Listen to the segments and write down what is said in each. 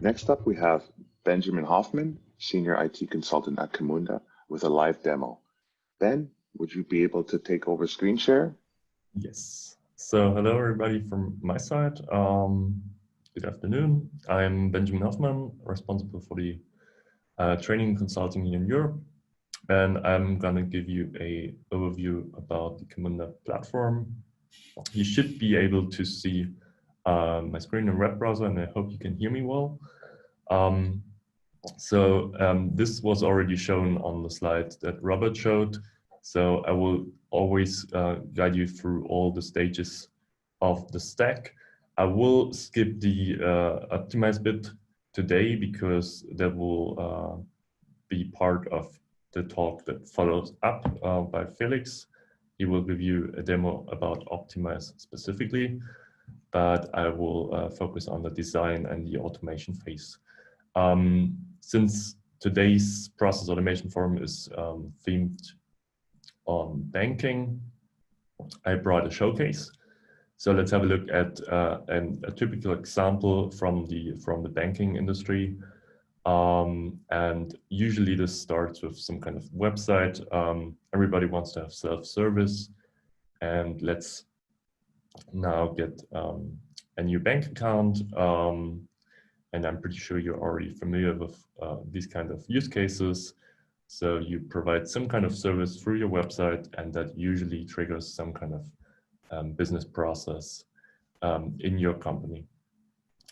Next up, we have Benjamin Hoffmann, Senior IT Consultant at Camunda, with a live demo. Ben, would you be able to take over screen share? Yes. So hello, everybody from my side. Good afternoon. I'm Benjamin Hoffmann, responsible for the training and consulting here in Europe. And I'm going to give you an overview about the Camunda platform. You should be able to see my screen in web browser, and I hope you can hear me well. This was already shown on the slide that Robert showed. So I will always guide you through all the stages of the stack. I will skip the optimize bit today because that will be part of the talk that follows up by Felix. He will give you a demo about optimize specifically, but I will focus on the design and the automation phase. Since today's process automation forum is themed on banking, I brought a showcase. So let's have a look at a typical example from the banking industry. And usually this starts with some kind of website. Everybody wants to have self-service, and let's now get a new bank account. And I'm pretty sure you're already familiar with these kind of use cases. So you provide some kind of service through your website, and that usually triggers some kind of business process in your company.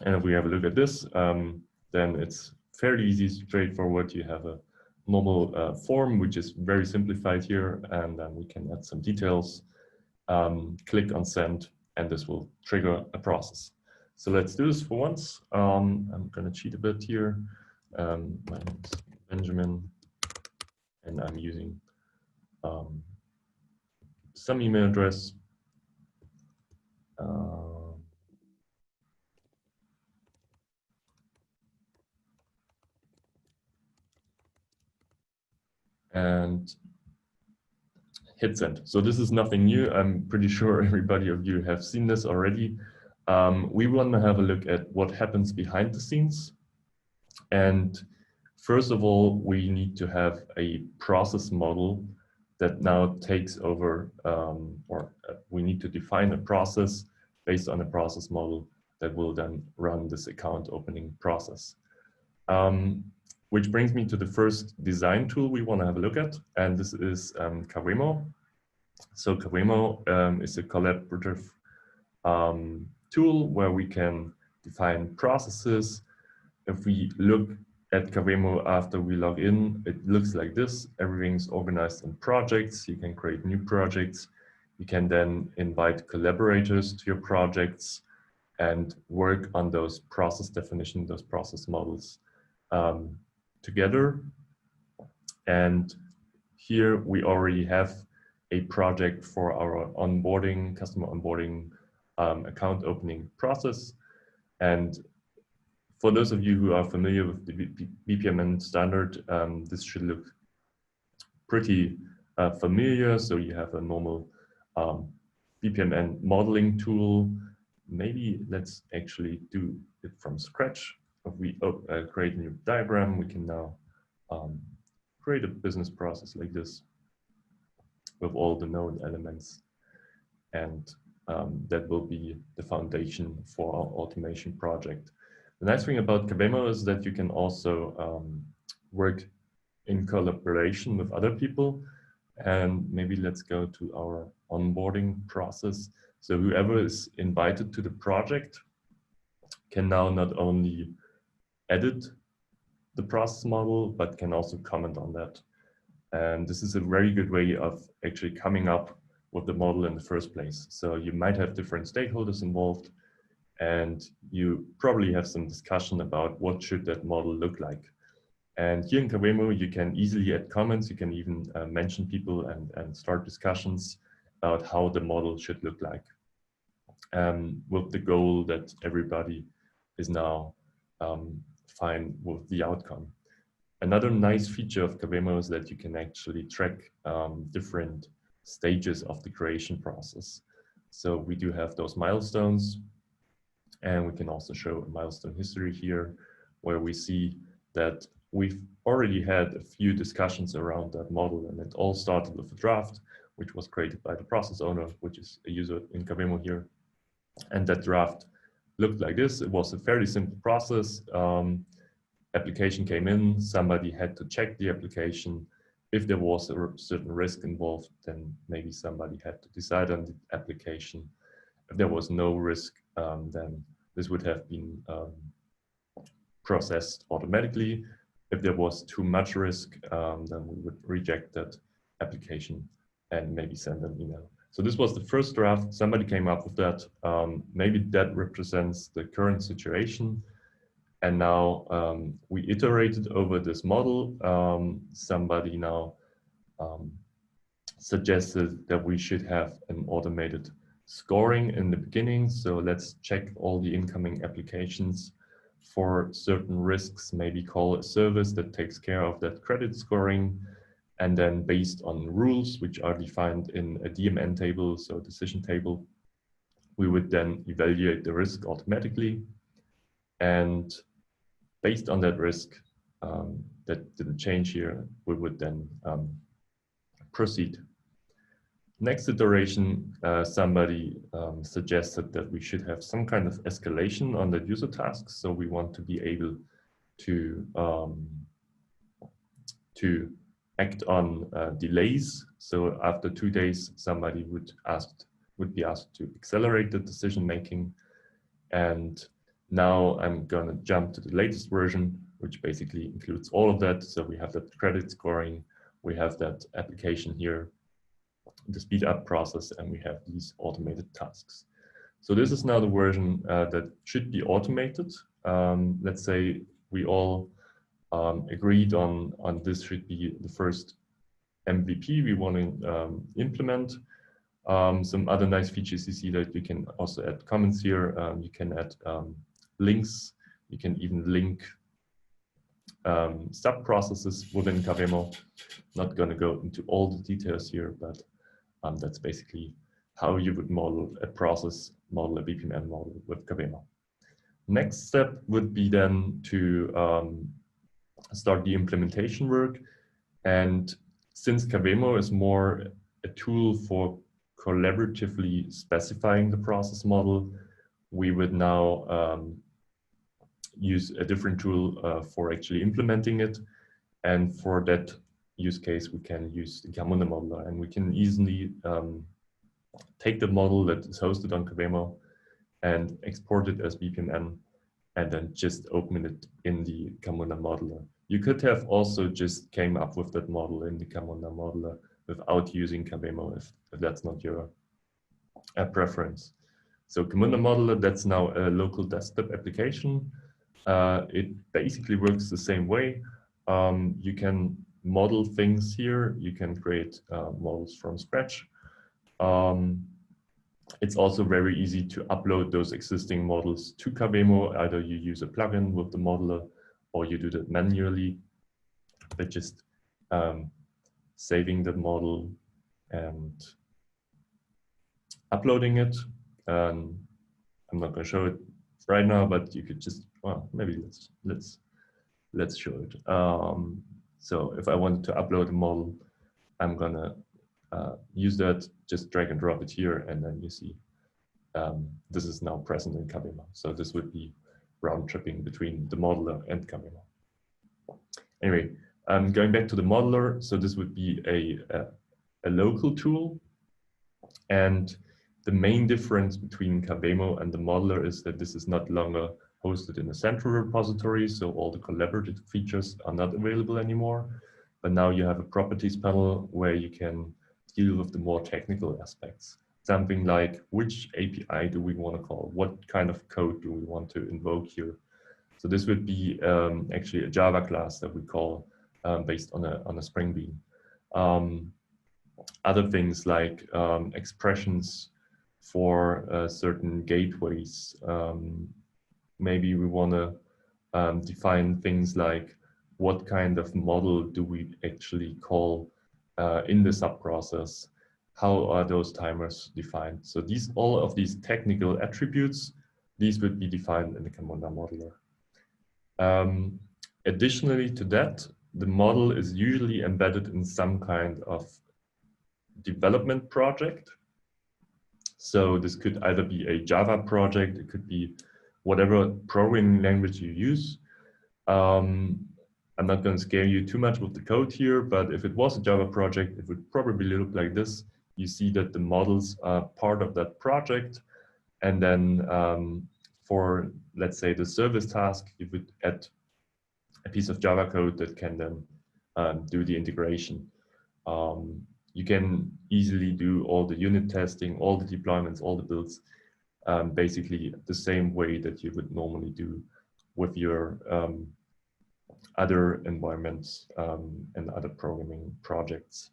And if we have a look at this, then it's fairly easy, straightforward. You have a normal form, which is very simplified here, and then we can add some details, click on send, and this will trigger a process. So let's do this for once. I'm going to cheat a bit here. My name is Benjamin, and I'm using some email address. And hit send. So this is nothing new. I'm pretty sure everybody of you have seen this already. We want to have a look at what happens behind the scenes. And first of all, we need to have a process model that now takes over, we need to define a process based on a process model that will then run this account opening process. Which brings me to the first design tool we want to have a look at, and this is Cavemo. So Cavemo is a collaborative tool where we can define processes. If we look at Cavemo after we log in, it looks like this. Everything's organized in projects. You can create new projects. You can then invite collaborators to your projects and work on those process definitions, those process models together. And here we already have a project for our onboarding, customer onboarding account opening process. And for those of you who are familiar with the BPMN standard, this should look pretty familiar. So you have a normal BPMN modeling tool. Maybe let's actually do it from scratch. If we create a new diagram, we can now create a business process like this with all the known elements. And that will be the foundation for our automation project. The nice thing about Cavemo is that you can also work in collaboration with other people. And maybe let's go to our onboarding process. So whoever is invited to the project can now not only edit the process model, but can also comment on that. And this is a very good way of actually coming up with the model in the first place. So you might have different stakeholders involved, and you probably have some discussion about what should that model look like. And here in Cavemo, you can easily add comments. You can even mention people and start discussions about how the model should look like, with the goal that everybody is now fine with the outcome. Another nice feature of Cavemo is that you can actually track different stages of the creation process. So we do have those milestones, and we can also show a milestone history here where we see that we've already had a few discussions around that model, and it all started with a draft, which was created by the process owner, which is a user in Cavemo here. And that draft looked like this. It was a fairly simple process. Application came in, somebody had to check the application. If there was a certain risk involved, then maybe somebody had to decide on the application. If there was no risk, then this would have been processed automatically. If there was too much risk, then we would reject that application and maybe send an email. So this was the first draft. Somebody came up with that. Maybe that represents the current situation. And now we iterated over this model. Somebody now suggested that we should have an automated scoring in the beginning. So let's check all the incoming applications for certain risks, maybe call a service that takes care of that credit scoring. And then based on rules, which are defined in a DMN table, so decision table, we would then evaluate the risk automatically. And based on that risk, that didn't change here, we would then proceed. Next iteration, somebody suggested that we should have some kind of escalation on the user tasks. So we want to be able to act on delays. So after 2 days, somebody would be asked to accelerate the decision making. And now I'm gonna jump to the latest version, which basically includes all of that. So we have that credit scoring, we have that application here, the speed up process, and we have these automated tasks. So this is now the version that should be automated. Let's say we all agreed on this should be the first MVP we want to implement. Some other nice features you see that you can also add comments here. You can add links. You can even link sub-processes within Cavemo. Not going to go into all the details here, but that's basically how you would model a process, model a BPMN model with Cavemo. Next step would be then to start the implementation work. And since Cavemo is more a tool for collaboratively specifying the process model, we would now use a different tool for actually implementing it. And for that use case, we can use the Camunda modeler, and we can easily take the model that is hosted on Cavemo and export it as BPMN, and then just open it in the Camunda modeler. You could have also just came up with that model in the Camunda modeler without using Cavemo if that's not your preference. So Camunda modeler, that's now a local desktop application. It basically works the same way. You can model things here. You can create models from scratch. It's also very easy to upload those existing models to Cavemo. Either you use a plugin with the modeler, or you do that manually by just saving the model and uploading it. I'm not going to show it right now, but you could just, well, maybe let's show it. So if I wanted to upload a model, I'm gonna use that, just drag and drop it here, and then you see this is now present in Cavemo. So this would be round tripping between the modeler and Cavemo. Anyway, going back to the modeler, so this would be a local tool, and the main difference between Cavemo and the modeler is that this is not longer hosted in a central repository, so all the collaborative features are not available anymore. But now you have a properties panel where you can deal with the more technical aspects. Something like, which API do we want to call? What kind of code do we want to invoke here? So this would be actually a Java class that we call based on a Spring Bean. Other things like expressions for certain gateways. Maybe we want to define things like what kind of model do we actually call in the sub-process? How are those timers defined? So all of these technical attributes, these would be defined in the Camunda modeler. Additionally to that, the model is usually embedded in some kind of development project. So this could either be a Java project, it could be whatever programming language you use. I'm not going to scare you too much with the code here, but if it was a Java project, it would probably look like this. You see that the models are part of that project. And then for, let's say, the service task, you would add a piece of Java code that can then do the integration. You can easily do all the unit testing, all the deployments, all the builds, basically the same way that you would normally do with your other environments and other programming projects.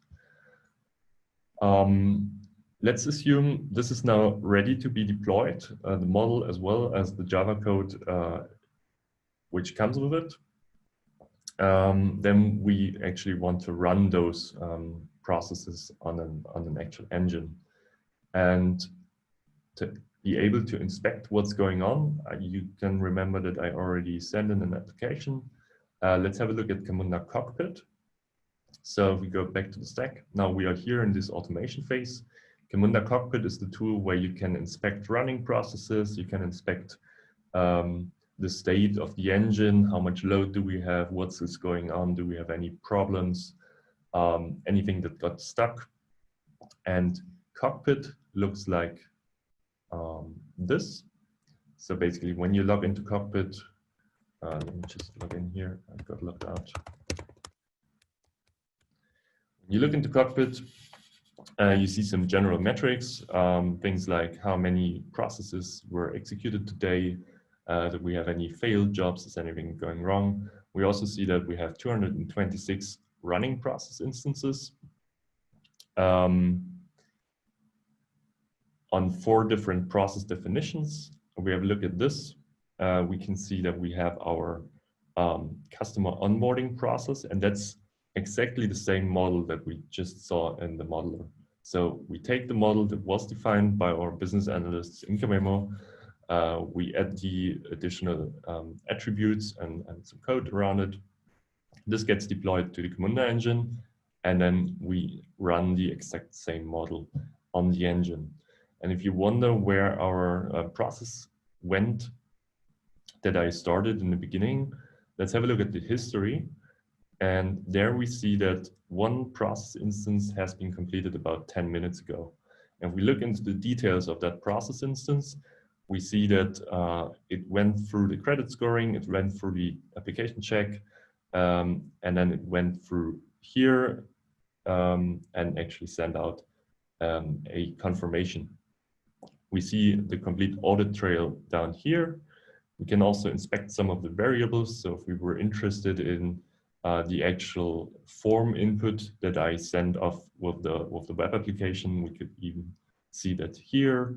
Let's assume this is now ready to be deployed, the model as well as the Java code which comes with it. Then we actually want to run those processes on an actual engine. And to be able to inspect what's going on, you can remember that I already sent in an application. Let's have a look at Camunda Cockpit. So if we go back to the stack, now we are here in this automation phase. Camunda Cockpit is the tool where you can inspect running processes, you can inspect the state of the engine, how much load do we have, what's going on, do we have any problems, anything that got stuck. And Cockpit looks like this. So basically when you log into Cockpit, let me just log in here, I got logged out. When you look into Cockpit, you see some general metrics, things like how many processes were executed today, that we have any failed jobs, is anything going wrong. We also see that we have 226 running process instances on 4 different process definitions. We have a look at this. We can see that we have our customer onboarding process, and that's exactly the same model that we just saw in the modeler. So we take the model that was defined by our business analysts in Camemo, we add the additional attributes and some code around it. This gets deployed to the Camunda engine, and then we run the exact same model on the engine. And if you wonder where our process went that I started in the beginning, let's have a look at the history. And there we see that one process instance has been completed about 10 minutes ago. And if we look into the details of that process instance, we see that it went through the credit scoring, it went through the application check, and then it went through here and actually sent out a confirmation. We see the complete audit trail down here. We can also inspect some of the variables. So if we were interested in the actual form input that I send off with the web application, we could even see that here.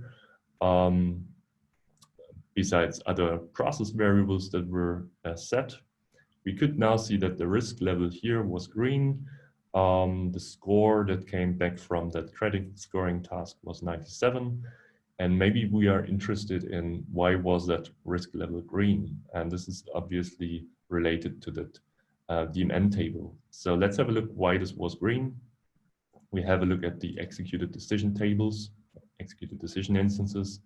Besides other process variables that were set, we could now see that the risk level here was green. The score that came back from that credit scoring task was 97. And maybe we are interested in why was that risk level green? And this is obviously related to that DMN table. So let's have a look why this was green. We have a look at the executed decision tables, executed decision instances,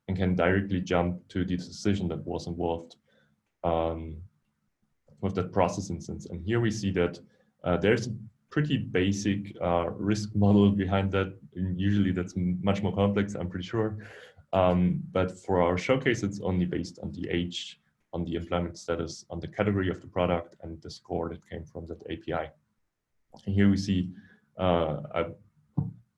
and can directly jump to the decision that was involved with that process instance. And here we see that there's a pretty basic risk model behind that. And usually that's much more complex, I'm pretty sure. But for our showcase, it's only based on the age, on the employment status, on the category of the product, and the score that came from that API. And here we see I've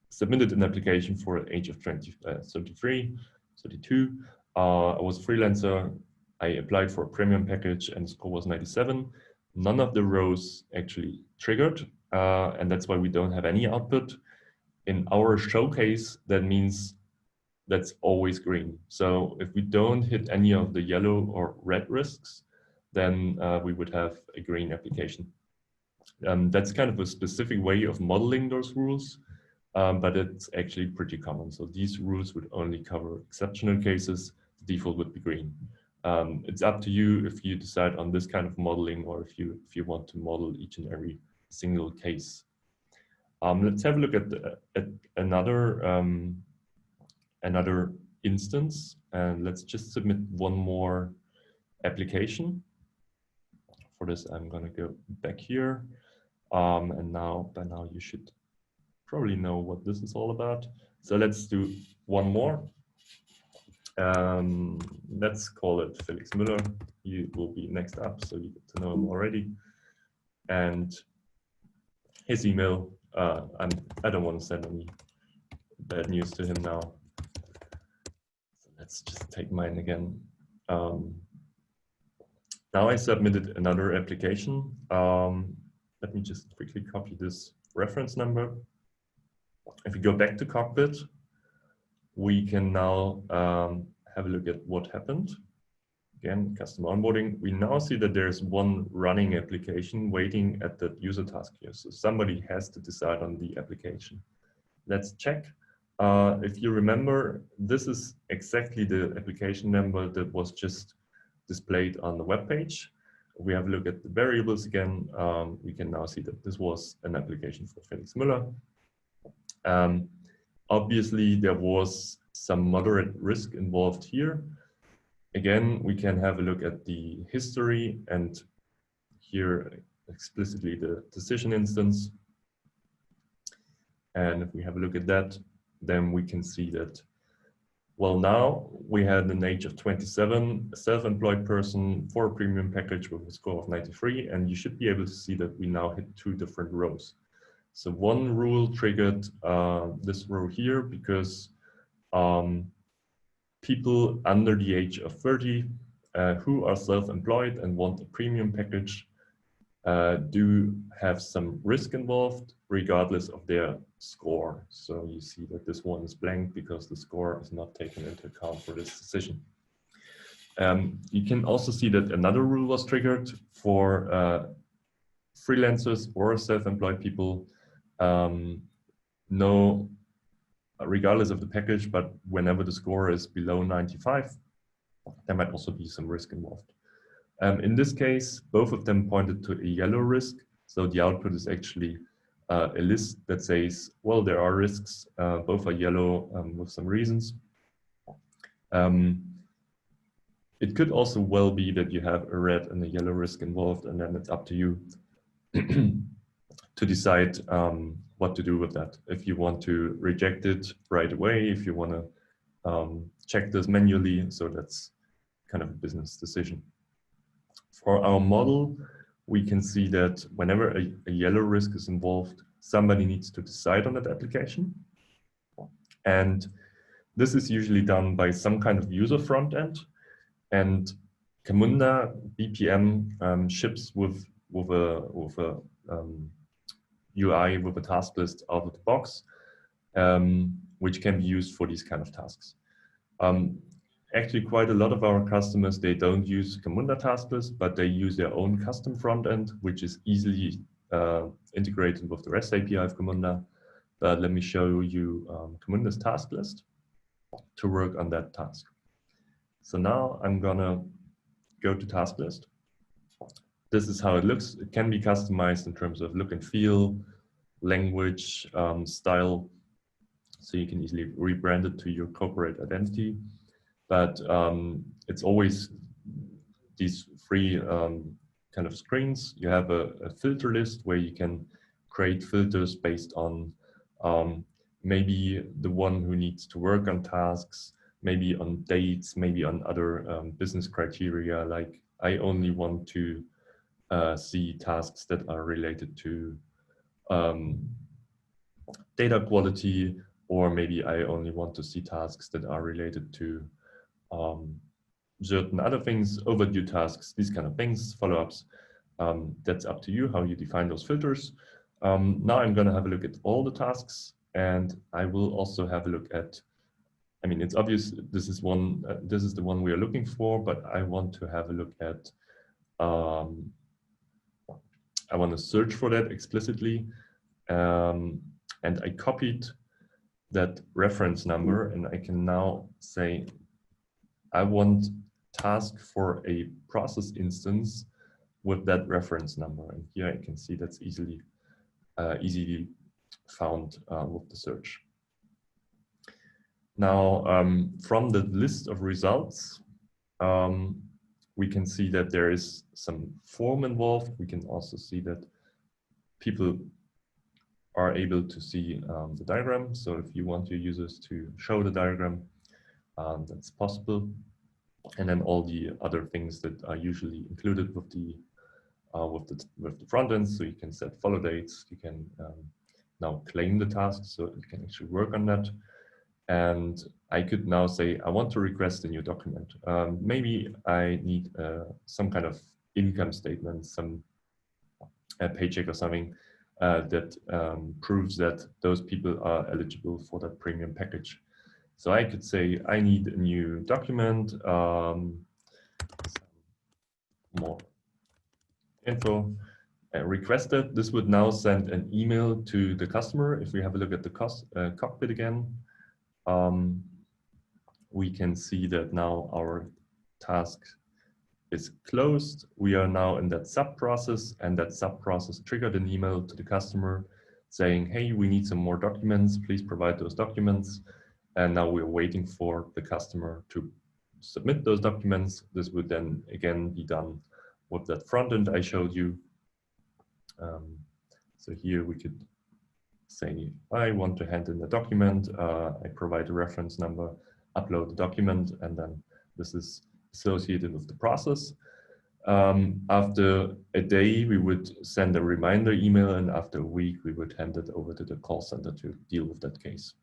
submitted an application for an age of 33, 32. I was a freelancer. I applied for a premium package and the score was 97. None of the rows actually triggered, and that's why we don't have any output. In our showcase, that means that's always green. So if we don't hit any of the yellow or red risks, then we would have a green application. That's kind of a specific way of modeling those rules, but it's actually pretty common. So these rules would only cover exceptional cases. The default would be green. It's up to you if you decide on this kind of modeling or if you want to model each and every single case. Let's have a look at another instance, and let's just submit one more application. For this, I'm going to go back here, and by now you should probably know what this is all about. So let's do one more. Let's call it Felix Müller. He will be next up, so you get to know him already. And his email, I don't want to send any bad news to him now. So let's just take mine again. Now I submitted another application. Let me just quickly copy this reference number. If we go back to Cockpit, we can now have a look at what happened. Again, custom onboarding. We now see that there's one running application waiting at the user task here. So somebody has to decide on the application. Let's check. If you remember, this is exactly the application number that was just displayed on the web page. If we have a look at the variables again, we can now see that this was an application for Felix Müller. Obviously, there was some moderate risk involved here. Again, we can have a look at the history and here explicitly the decision instance. And if we have a look at that, then we can see that, well, now we had an age of 27, a self-employed person for a premium package with a score of 93, and you should be able to see that we now hit two different rows. So one rule triggered this row here because people under the age of 30 who are self-employed and want a premium package do have some risk involved regardless of their score. So you see that this one is blank because the score is not taken into account for this decision. You can also see that another rule was triggered for freelancers or self-employed people. No, regardless of the package, but whenever the score is below 95, there might also be some risk involved. In this case, both of them pointed to a yellow risk. So the output is actually a list that says, well, there are risks, both are yellow with some reasons. It could also well be that you have a red and a yellow risk involved, and then it's up to you to decide what to do with that. If you want to reject it right away, if you want to check this manually, so that's kind of a business decision. For our model, we can see that whenever a yellow risk is involved, somebody needs to decide on that application. And this is usually done by some kind of user front end. And Camunda BPM ships with a UI with a task list out of the box, which can be used for these kind of tasks. Actually, quite a lot of our customers, they don't use Camunda task list, but they use their own custom front end, which is easily integrated with the REST API of Camunda. But let me show you Camunda's task list to work on that task. So now I'm gonna go to task list. This is how it looks. It can be customized in terms of look and feel, language, style. So you can easily rebrand it to your corporate identity. But it's always these three kind of screens. You have a filter list where you can create filters based on maybe the one who needs to work on tasks, maybe on dates, maybe on other business criteria, like I only want to see tasks that are related to data quality, or maybe I only want to see tasks that are related to certain other things, overdue tasks, these kind of things, follow-ups. That's up to you how you define those filters. Now I'm going to have a look at all the tasks, and I will also have a look at, I mean, it's obvious this is one, this is the one we are looking for, but I want to have a look at, I want to search for that explicitly. And I copied that reference number, and I can now say, I want task for a process instance with that reference number. And here I can see that's easily found with the search. Now, from the list of results, we can see that there is some form involved. We can also see that people are able to see the diagram. So if you want your users to show the diagram, that's possible. And then all the other things that are usually included with the front end. So you can set follow dates. You can now claim the task, so you can actually work on that. And I could now say, I want to request a new document. Maybe I need some kind of income statement, some paycheck or something that proves that those people are eligible for that premium package. So I could say, I need a new document, more info, requested. This would now send an email to the customer. If we have a look at the cockpit again, we can see that now our task is closed. We are now in that sub-process, and that sub-process triggered an email to the customer saying, hey, we need some more documents, please provide those documents. And now we're waiting for the customer to submit those documents. This would then again be done with that front end I showed you. So here we could say, I want to hand in the document, I provide a reference number, upload the document, and then this is associated with the process. After a day, we would send a reminder email, and after a week, we would hand it over to the call center to deal with that case.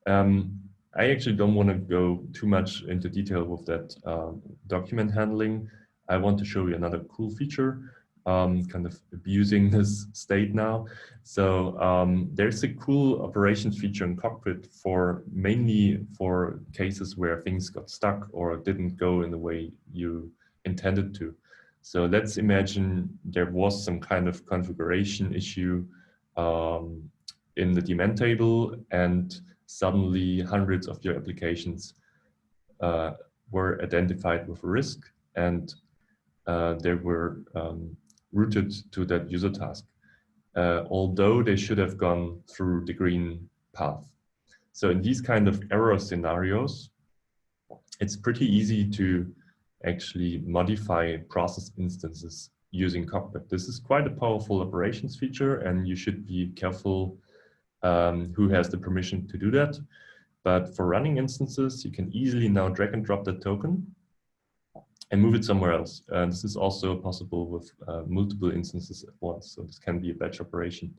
I actually don't want to go too much into detail with that document handling. I want to show you another cool feature, kind of abusing this state now. So there's a cool operations feature in Cockpit for mainly for cases where things got stuck or didn't go in the way you intended to. So let's imagine there was some kind of configuration issue in the daemon table, and suddenly hundreds of your applications were identified with a risk, and they were routed to that user task, although they should have gone through the green path. So in these kind of error scenarios, it's pretty easy to actually modify process instances using Cockpit. This is quite a powerful operations feature, and you should be careful who has the permission to do that. But for running instances, you can easily now drag and drop that token and move it somewhere else. This is also possible with multiple instances at once. So this can be a batch operation.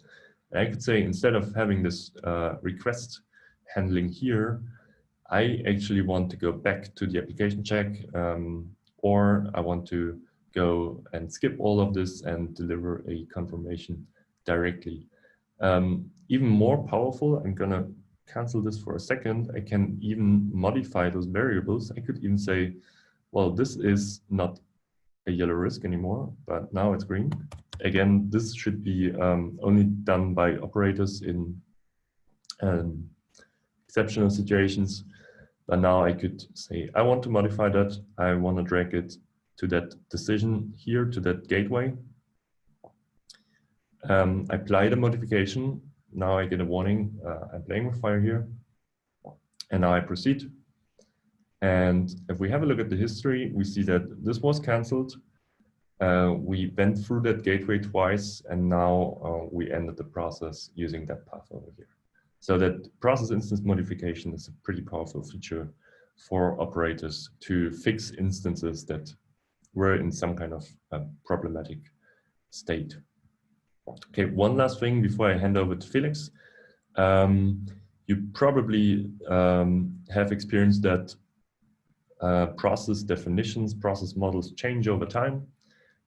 And I could say, instead of having this request handling here, I actually want to go back to the application check, or I want to go and skip all of this and deliver a confirmation directly. Even more powerful, I'm gonna cancel this for a second. I can even modify those variables. I could even say, well, this is not a yellow risk anymore, but now it's green. Again, this should be only done by operators in exceptional situations. But now I could say, I want to modify that. I want to drag it to that decision here, to that gateway. Apply the modification. Now I get a warning, I'm playing with fire here. And now I proceed. And if we have a look at the history, we see that this was canceled. We went through that gateway twice, and now we ended the process using that path over here. So that process instance modification is a pretty powerful feature for operators to fix instances that were in some kind of problematic state. Okay, one last thing before I hand over to Felix. You probably have experienced that process definitions, process models change over time.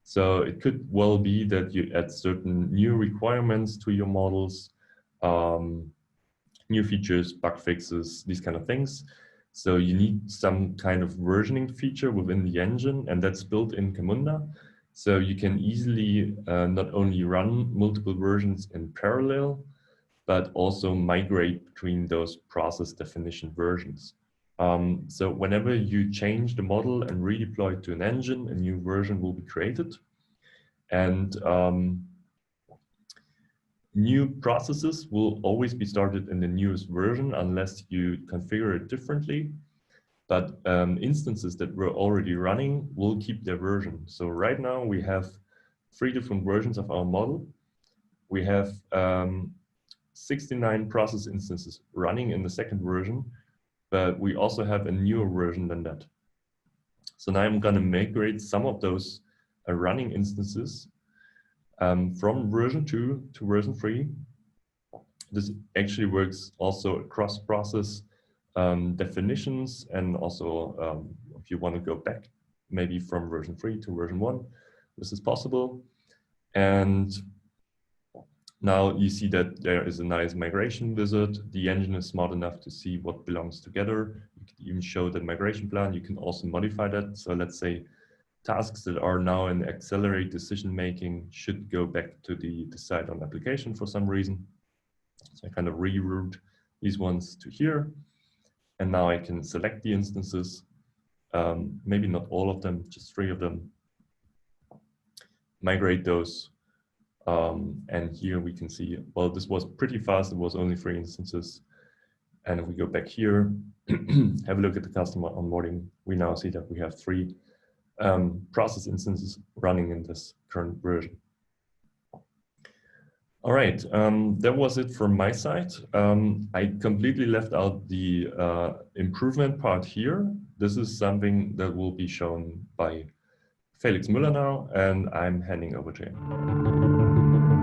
So it could well be that you add certain new requirements to your models, new features, bug fixes, these kind of things. So you need some kind of versioning feature within the engine, and that's built in Camunda. So you can easily not only run multiple versions in parallel, but also migrate between those process definition versions. So whenever you change the model and redeploy it to an engine, a new version will be created. And new processes will always be started in the newest version unless you configure it differently. But instances that were already running will keep their version. So right now we have 3 different versions of our model. We have 69 process instances running in the second version, but we also have a newer version than that. So now I'm going to migrate some of those running instances from version 2 to version 3. This actually works also across process definitions, and also if you want to go back maybe from version 3 to version 1, this is possible. And now you see that there is a nice migration wizard. The engine is smart enough to see what belongs together. You can even show the migration plan. You can also modify that. So let's say tasks that are now in accelerate decision making should go back to the decide on application for some reason. So I kind of reroute these ones to here. And now I can select the instances, maybe not all of them, just 3 of them, migrate those. And here we can see, well, this was pretty fast. It was only 3 instances. And if we go back here, have a look at the customer onboarding, we now see that we have 3 process instances running in this current version. All right, that was it from my side. I completely left out the improvement part here. This is something that will be shown by Felix Müller now, and I'm handing over to him.